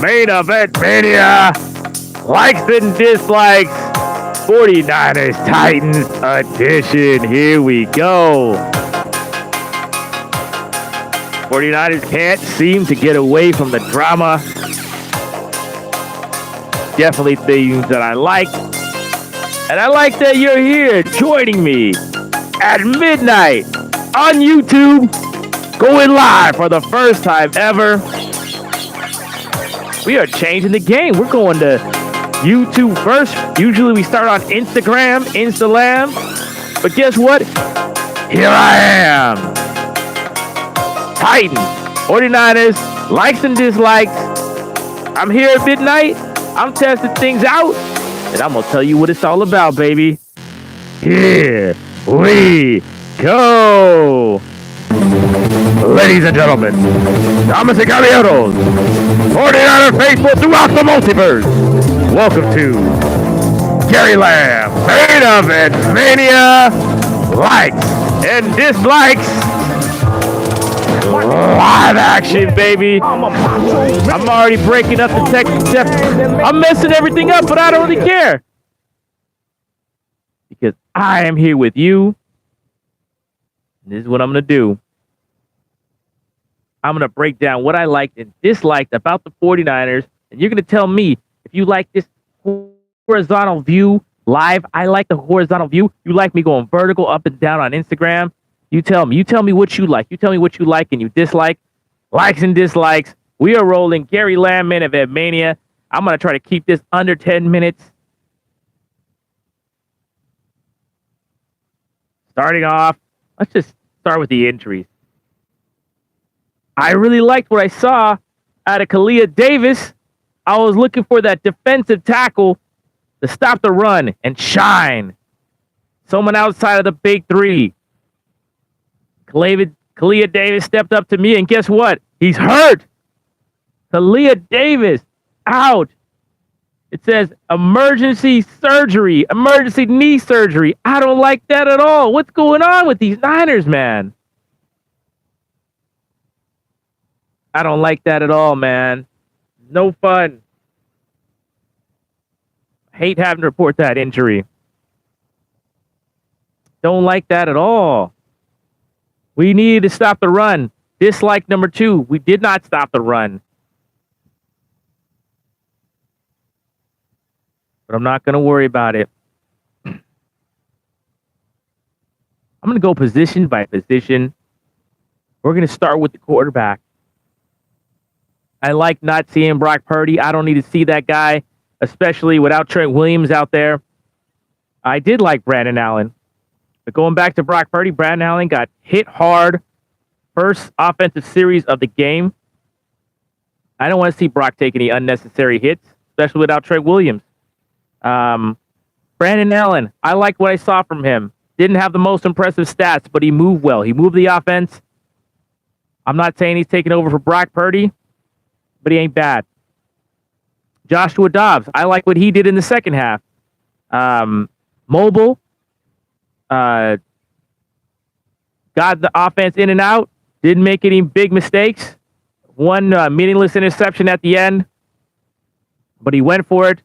Main Event Mania. Likes and dislikes. 49ers Titans edition. Here we go. 49ers can't seem to get away from the drama. Definitely things that I like. And I like that you're here joining me at midnight on YouTube, going live for the first time ever. We are changing the game. We're going to YouTube first. Usually we start on Instagram, Instagram. But guess what? Here I am. Titans, 49ers, likes and dislikes. I'm here at midnight. I'm testing things out. And I'm going to tell you what it's all about, baby. Here we go. Ladies and gentlemen, damas and caballeros, 49er faithful throughout the multiverse, welcome to Gary Lamb, Main Event Mania, likes and dislikes, live action, baby. I'm already breaking up the text. I'm messing everything up, but I don't really care. Because I am here with you. This is what I'm going to do. I'm going to break down what I liked and disliked about the 49ers. And you're going to tell me if you like this horizontal view live. I like the horizontal view. You like me going vertical up and down on Instagram. You tell me. You tell me what you like. You tell me what you like and you dislike. Likes and dislikes. We are rolling Gary Lamb Main Event Mania. I'm going to try to keep this under 10 minutes. Starting off, let's just start with the injuries. I really liked what I saw out of Kalia Davis. I was looking for that defensive tackle to stop the run and shine. Someone outside of the big three. Kalia Davis stepped up to me, and guess what? He's hurt. Kalia Davis out. It says emergency surgery, emergency knee surgery. I don't like that at all. What's going on with these Niners, man? I don't like that at all, man. No fun. Hate having to report that injury. Don't like that at all. We needed to stop the run. Dislike number 2. We did not stop the run. But I'm not going to worry about it. I'm going to go position by position. We're going to start with the quarterback. I like not seeing Brock Purdy. I don't need to see that guy, especially without Trent Williams out there. I did like Brandon Allen. But going back to Brock Purdy, Brandon Allen got hit hard. First offensive series of the game. I don't want to see Brock take any unnecessary hits, especially without Trent Williams. Brandon Allen, I like what I saw from him. Didn't have the most impressive stats, but he moved well. He moved the offense. I'm not saying he's taking over for Brock Purdy, but he ain't bad. Joshua Dobbs, I like what he did in the second half. Mobile. Got the offense in and out. Didn't make any big mistakes. One meaningless interception at the end, but he went for it.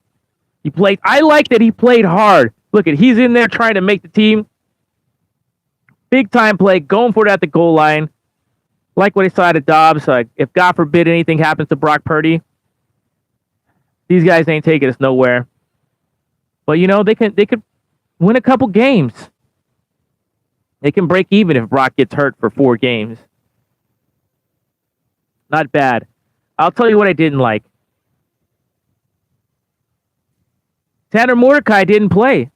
He played. I like that he played hard. Look at, he's in there trying to make the team. Big time play, going for it at the goal line. Like what I saw at Dobbs. If God forbid anything happens to Brock Purdy, these guys ain't taking us nowhere. But you know, they could win a couple games. They can break even if Brock gets hurt for 4 games. Not bad. I'll tell you what I didn't like. Tanner Mordecai didn't play.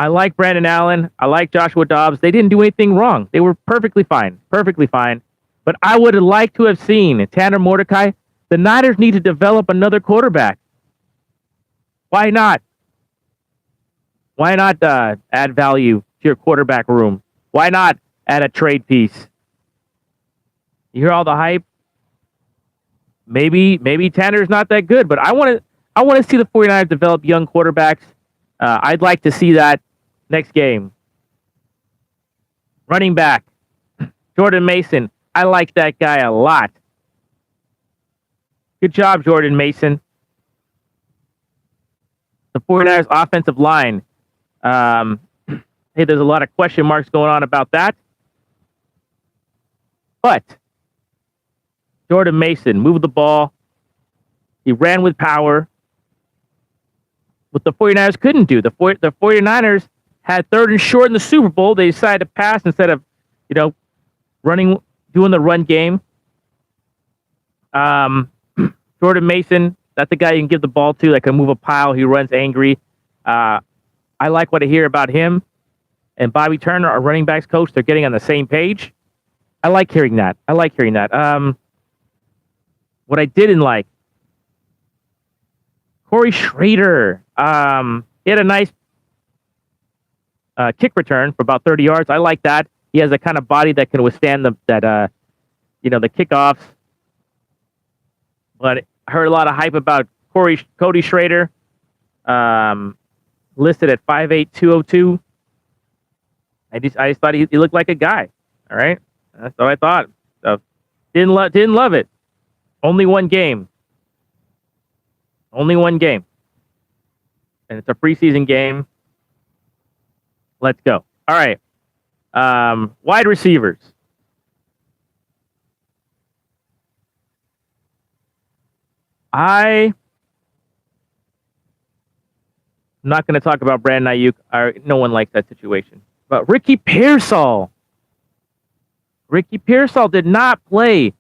I like Brandon Allen. I like Joshua Dobbs. They didn't do anything wrong. They were perfectly fine. Perfectly fine. But I would have liked to have seen Tanner Mordecai. The Niners need to develop another quarterback. Why not? Why not add value to your quarterback room? Why not add a trade piece? You hear all the hype? Maybe Tanner's not that good, but I want to see the 49ers develop young quarterbacks. I'd like to see that next game. Running back, Jordan Mason. I like that guy a lot. Good job, Jordan Mason. The 49ers offensive line. Hey, there's a lot of question marks going on about that. But Jordan Mason moved the ball. He ran with power. What the 49ers couldn't do. The 49ers had 3rd and short in the Super Bowl. They decided to pass instead of, doing the run game. Jordan Mason, that's the guy you can give the ball to that can move a pile. He runs angry. I like what I hear about him. And Bobby Turner, our running backs coach, they're getting on the same page. I like hearing that. What I didn't like, Corey Schrader. He had a nice kick return for about 30 yards. I like that. He has a kind of body that can withstand the kickoffs. But I heard a lot of hype about Cody Schrader, listed at 5'8", 202. I just thought he looked like a guy. All right, that's what I thought. So didn't love it. Only one game. And it's a preseason game. Let's go. All right. Wide receivers. I'm not going to talk about Brandon Ayuk. No one likes that situation. But Ricky Pearsall. Ricky Pearsall did not play.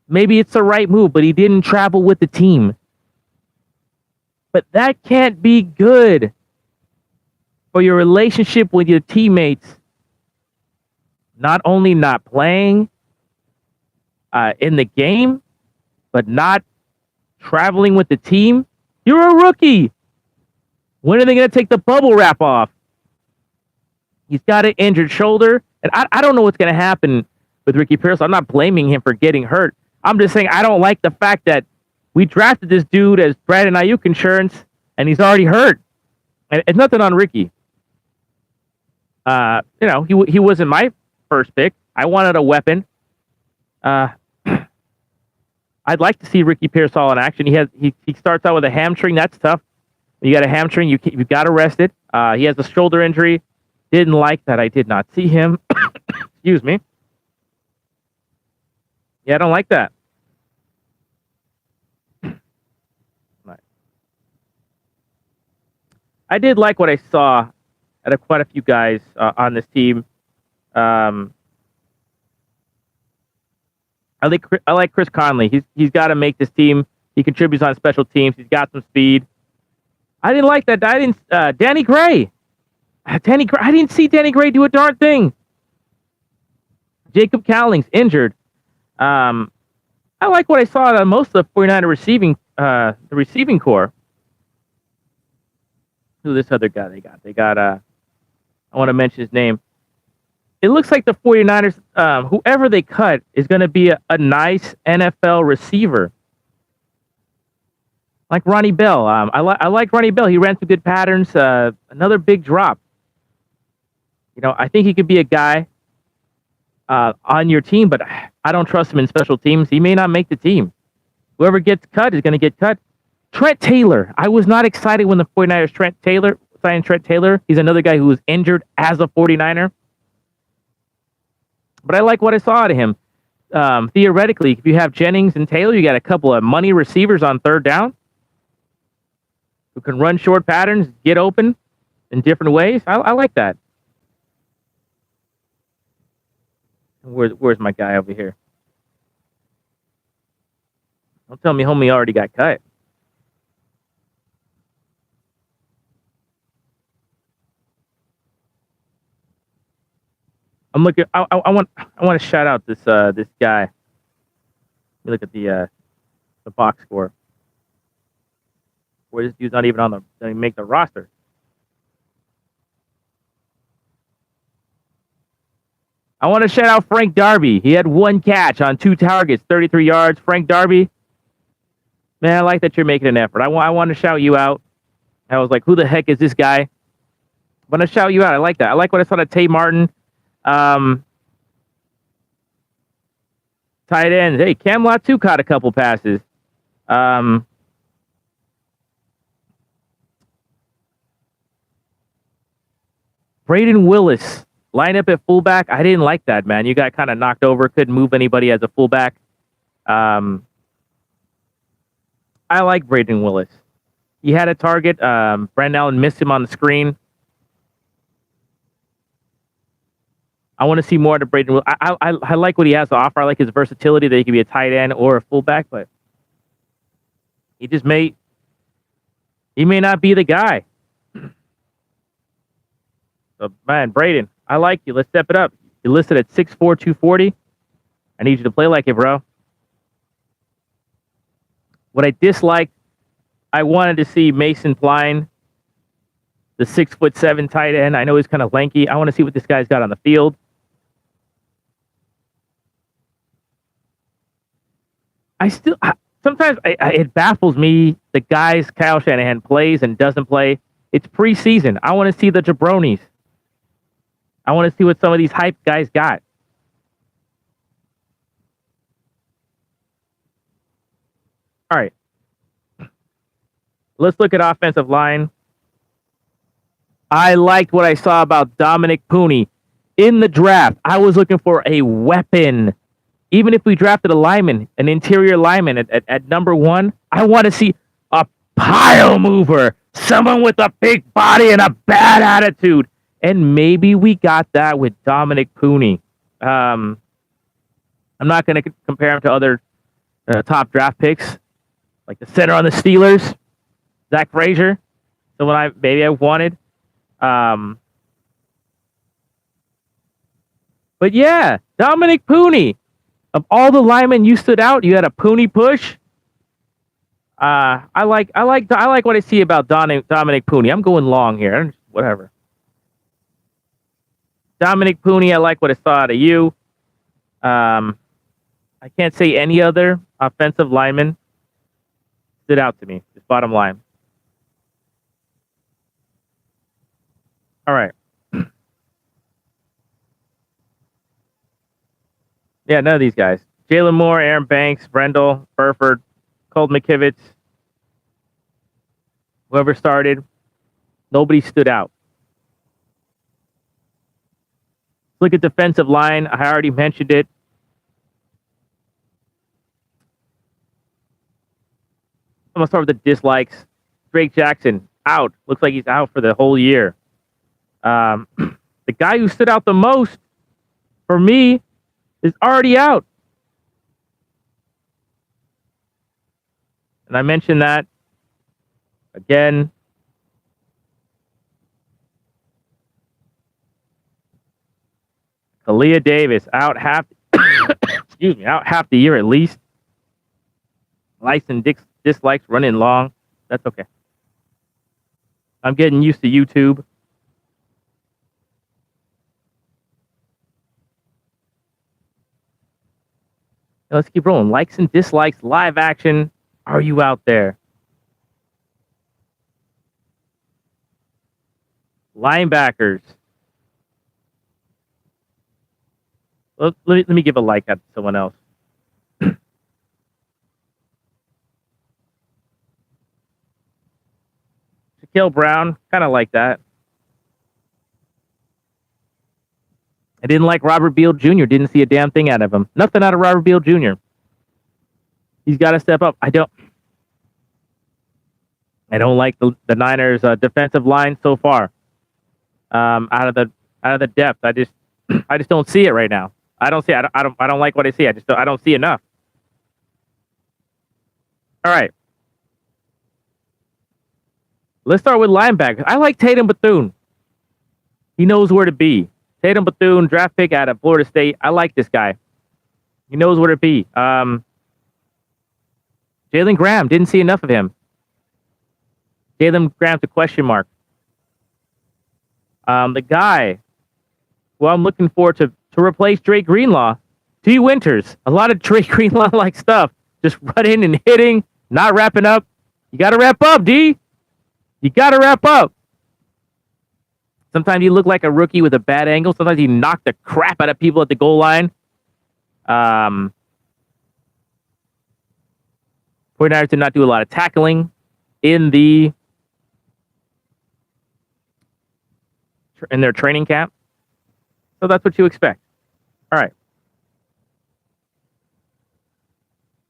Maybe it's the right move, but he didn't travel with the team. But that can't be good for your relationship with your teammates. Not only not playing in the game, but not traveling with the team. You're a rookie. When are they going to take the bubble wrap off? He's got an injured shoulder. And I don't know what's going to happen with Ricky Pearsall. I'm not blaming him for getting hurt. I'm just saying I don't like the fact that we drafted this dude as Brandon Ayuk insurance, and he's already hurt. And it's nothing on Ricky. He wasn't my first pick. I wanted a weapon. I'd like to see Ricky Pearsall in action. He starts out with a hamstring. That's tough. You got a hamstring. You got arrested. He has a shoulder injury. Didn't like that. I did not see him. Excuse me. Yeah, I don't like that. I did like what I saw out of quite a few guys on this team. I like Chris Conley. He's got to make this team. He contributes on special teams. He's got some speed. I didn't like that. Danny Gray. I didn't see Danny Gray do a darn thing. Jacob Cowling's injured. I like what I saw out of most of the 49er receiving core. Who's this other guy they got? They got, I want to mention his name. It looks like the 49ers, whoever they cut, is going to be a nice NFL receiver. Like Ronnie Bell. I like Ronnie Bell. He ran some good patterns. Another big drop. I think he could be a guy on your team, but I don't trust him in special teams. He may not make the team. Whoever gets cut is going to get cut. Trent Taylor. I was not excited when the 49ers signed Trent Taylor. He's another guy who was injured as a 49er. But I like what I saw out of him. Theoretically, if you have Jennings and Taylor, you got a couple of money receivers on third down who can run short patterns, get open in different ways. I like that. Where's my guy over here? Don't tell me homie already got cut. I'm looking. I want to shout out this guy. Let me look at the box score. Where this dude's not even doesn't even make the roster. I want to shout out Frank Darby. He had one catch on 2 targets, 33 yards. Frank Darby, man, I like that you're making an effort. I want to shout you out. I was like, who the heck is this guy? I want to shout you out. I like that. I like what I saw to Tay Martin. Tight ends. Hey, Cam Latu caught a couple passes. Braden Willis, line up at fullback. I didn't like that, man. You got kind of knocked over. Couldn't move anybody as a fullback. I like Braden Willis. He had a target. Brandon Allen missed him on the screen. I want to see more of Braden Willis. I like what he has to offer. I like his versatility that he can be a tight end or a fullback, but he may not be the guy. So, man, Braden, I like you. Let's step it up. You're listed at 6'4", 240. I need you to play like it, bro. What I disliked, I wanted to see Mason Pline, the 6'7" tight end. I know he's kind of lanky. I want to see what this guy's got on the field. Sometimes it baffles me the guys Kyle Shanahan plays and doesn't play. It's preseason. I want to see the jabronis. I want to see what some of these hype guys got. All right. Let's look at offensive line. I liked what I saw about Dominic Pooney. In the draft, I was looking for a weapon. Even if we drafted a lineman, an interior lineman at number 1, I want to see a pile mover. Someone with a big body and a bad attitude. And maybe we got that with Dominic Pooney. I'm not going to compare him to other top draft picks, like the center on the Steelers, Zach Frazier. Someone I wanted. But yeah, Dominic Pooney. Of all the linemen you stood out, you had a Pooney push. I like what I see about Dominic Pooney. I'm going long here. Whatever. Dominic Pooney, I like what I saw out of you. I can't say any other offensive lineman stood out to me. Just bottom line. All right. Yeah, none of these guys. Jalen Moore, Aaron Banks, Brendel, Burford, Colt McKivitz, whoever started, nobody stood out. Look at defensive line. I already mentioned it. I'm going to start with the dislikes. Drake Jackson, out. Looks like he's out for the whole year. The guy who stood out the most for me is already out. And I mentioned that again. Kalia Davis out half out half the year at least. Likes and dislikes running long. That's okay. I'm getting used to YouTube. Let's keep rolling. Likes and dislikes, live action. Are you out there? Linebackers. Let me give a like at someone else. Shaquille Brown, kind of like that. I didn't like Robert Beal Jr. Didn't see a damn thing out of him. Nothing out of Robert Beal Jr. He's got to step up. I don't like the Niners' defensive line so far. Out of the depth, I just don't see it right now. I don't like what I see. I don't see enough. All right. Let's start with linebackers. I like Tatum Bethune. He knows where to be. Tatum Bethune, draft pick out of Florida State. I like this guy. He knows where to be. Jalen Graham, didn't see enough of him. Jalen Graham's a question mark. The guy who I'm looking for to replace Drake Greenlaw, T. Winters. A lot of Drake Greenlaw-like stuff. Just running and hitting, not wrapping up. You got to wrap up, D. You got to wrap up. Sometimes you look like a rookie with a bad angle. Sometimes you knock the crap out of people at the goal line. 49ers did not do a lot of tackling in their training camp. So that's what you expect. All right.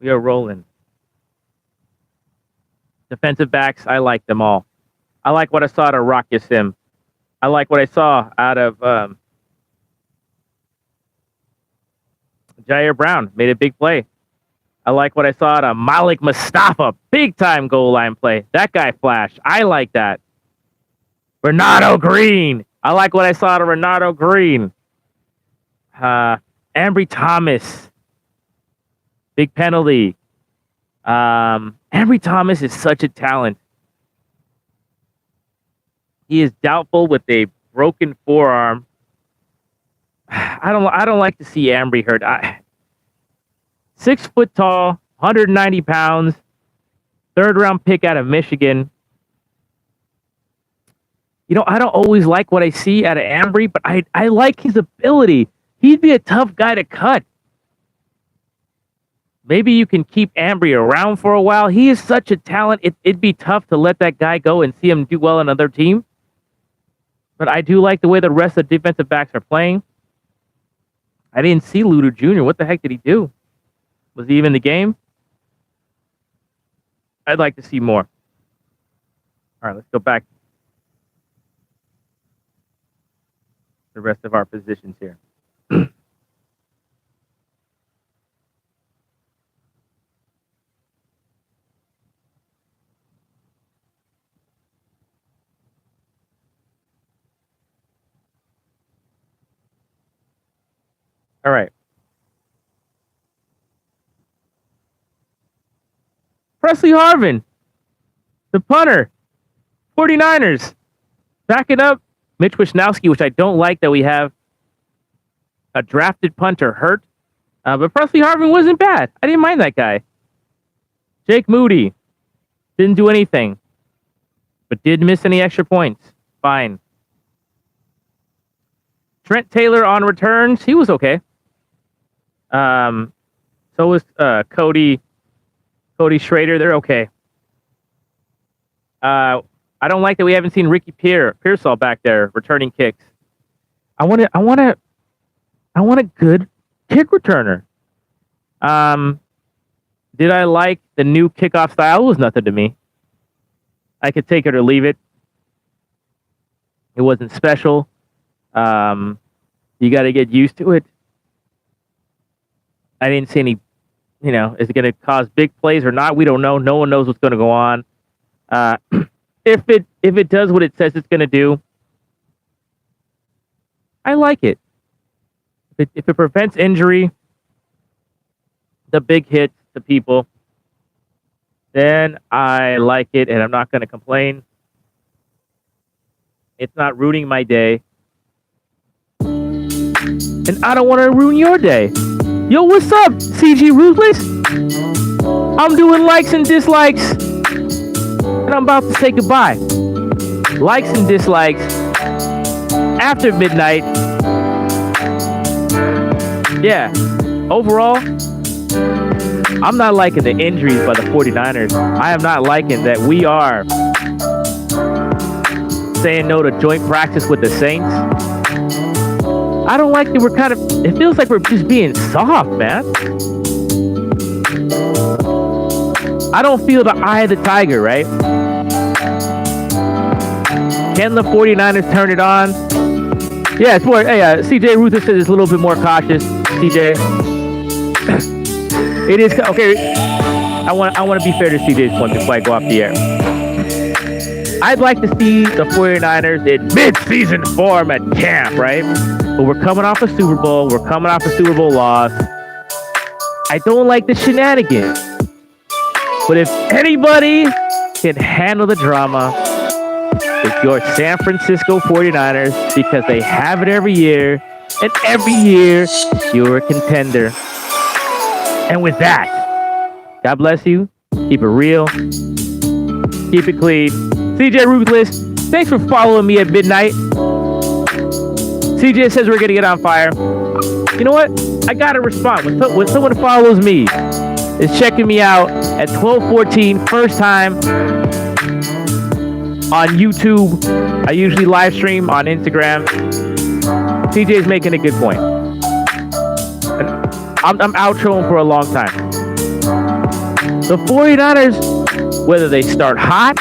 We are rolling. Defensive backs, I like them all. I like what I saw out of Rock Yassim. I like what I saw out of Jair Brown. Made a big play. I like what I saw out of Malik Mustafa. Big time goal line play. That guy flashed. I like that. Renato Green. I like what I saw out of Renato Green. Ambry Thomas. Big penalty. Ambry Thomas is such a talent. He is doubtful with a broken forearm. I don't like to see Ambry hurt. 6 foot tall, 190 pounds, 3rd round pick out of Michigan. You know, I don't always like what I see out of Ambry, but I like his ability. He'd be a tough guy to cut. Maybe you can keep Ambry around for a while. He is such a talent. It'd be tough to let that guy go and see him do well on another team. But I do like the way the rest of the defensive backs are playing. I didn't see Ludu Jr. What the heck did he do? Was he even in the game? I'd like to see more. All right, let's go back to the rest of our positions here. All right. Presley Harvin, the punter, 49ers, backing up Mitch Wishnowsky, which I don't like that we have a drafted punter hurt. But Presley Harvin wasn't bad. I didn't mind that guy. Jake Moody didn't do anything, but did miss any extra points. Fine. Trent Taylor on returns. He was okay. So was Cody Schrader. They're okay. I don't like that we haven't seen Ricky Pearsall back there returning kicks. I want a good kick returner. Did I like the new kickoff style? It was nothing to me. I could take it or leave it. It wasn't special. You got to get used to it. I didn't see any, is it going to cause big plays or not? We don't know. No one knows what's going to go on. If it does what it says it's going to do, I like it. If it prevents injury, the big hits to people, then I like it, and I'm not going to complain. It's not ruining my day. And I don't want to ruin your day. Yo, what's up, CG Ruthless? I'm doing likes and dislikes, and I'm about to say goodbye. Likes and dislikes after midnight. Yeah, overall, I'm not liking the injuries by the 49ers. I am not liking that we are saying no to joint practice with the Saints. I don't like that we're it feels like we're just being soft, man. I don't feel the eye of the tiger, right? Can the 49ers turn it on? Yeah, it's more, hey, CJ Ruther says it's a little bit more cautious, CJ. It is, okay, I want to be fair to CJ's point before I go off the air. I'd like to see the 49ers in mid-season form at camp, right? But we're coming off a Super Bowl. We're coming off a Super Bowl loss. I don't like the shenanigans. But if anybody can handle the drama, it's your San Francisco 49ers, because they have it every year. And every year, you're a contender. And with that, God bless you. Keep it real. Keep it clean. CJ Ruthless, thanks for following me at midnight. CJ says we're going to get on fire. You know what? I got to respond. When someone follows me, is checking me out at 12:14, first time on YouTube. I usually live stream on Instagram. TJ's making a good point. And I'm outroing for a long time. The 49ers, whether they start hot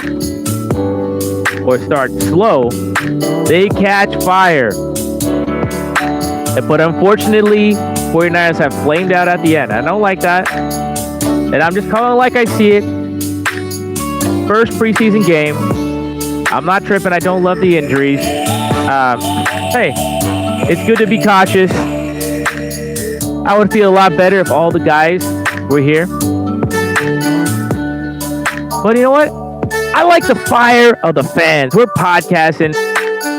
or start slow, they catch fire. But unfortunately, 49ers have flamed out at the end. I don't like that. And I'm just calling it like I see it. First preseason game. I'm not tripping. I don't love the injuries. Hey, it's good to be cautious. I would feel a lot better if all the guys were here. But you know what? I like the fire of the fans. We're podcasting.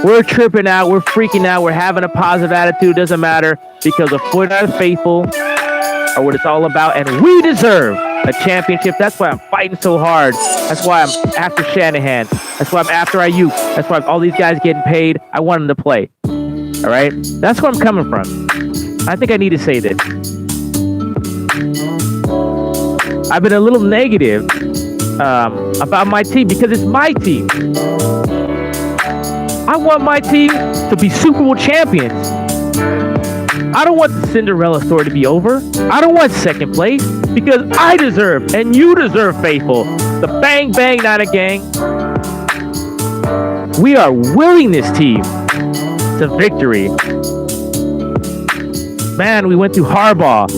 We're tripping out. We're freaking out. We're having a positive attitude. Doesn't matter, because the 49ers faithful are what it's all about. And we deserve a championship. That's why I'm fighting so hard. That's why I'm after Shanahan. That's why I'm after Ayuk. That's why all these guys getting paid. I want them to play. All right? That's where I'm coming from. I think I need to say this. I've been a little negative about my team because it's my team. I want my team to be Super Bowl champions. I don't want the Cinderella story to be over. I don't want second place, because I deserve, and you deserve, faithful, the Bang Bang Niner gang. We are willing this team to victory. Man, we went through Harbaugh.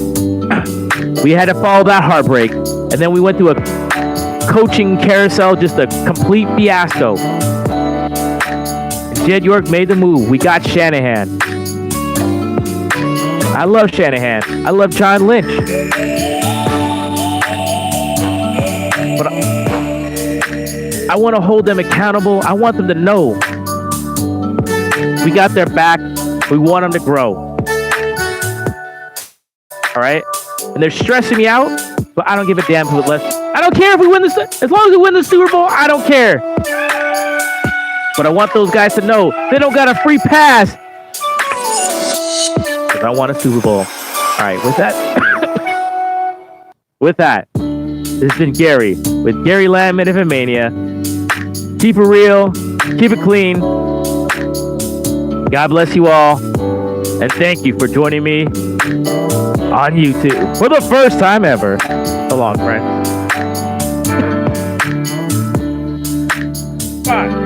We had to follow that heartbreak. And then we went through a coaching carousel, just a complete fiasco. Jed York made the move. We got Shanahan. I love Shanahan. I love John Lynch. But I want to hold them accountable. I want them to know we got their back. We want them to grow. All right? And they're stressing me out, but I don't give a damn who it lets. I don't care if we win this. As long as we win the Super Bowl, I don't care. But I want those guys to know they don't got a free pass. Because I want a Super Bowl. All right, with that, this has been Gary with Gary Landman of Mania. Keep it real, keep it clean. God bless you all, and thank you for joining me on YouTube for the first time ever. So long, friends. Bye.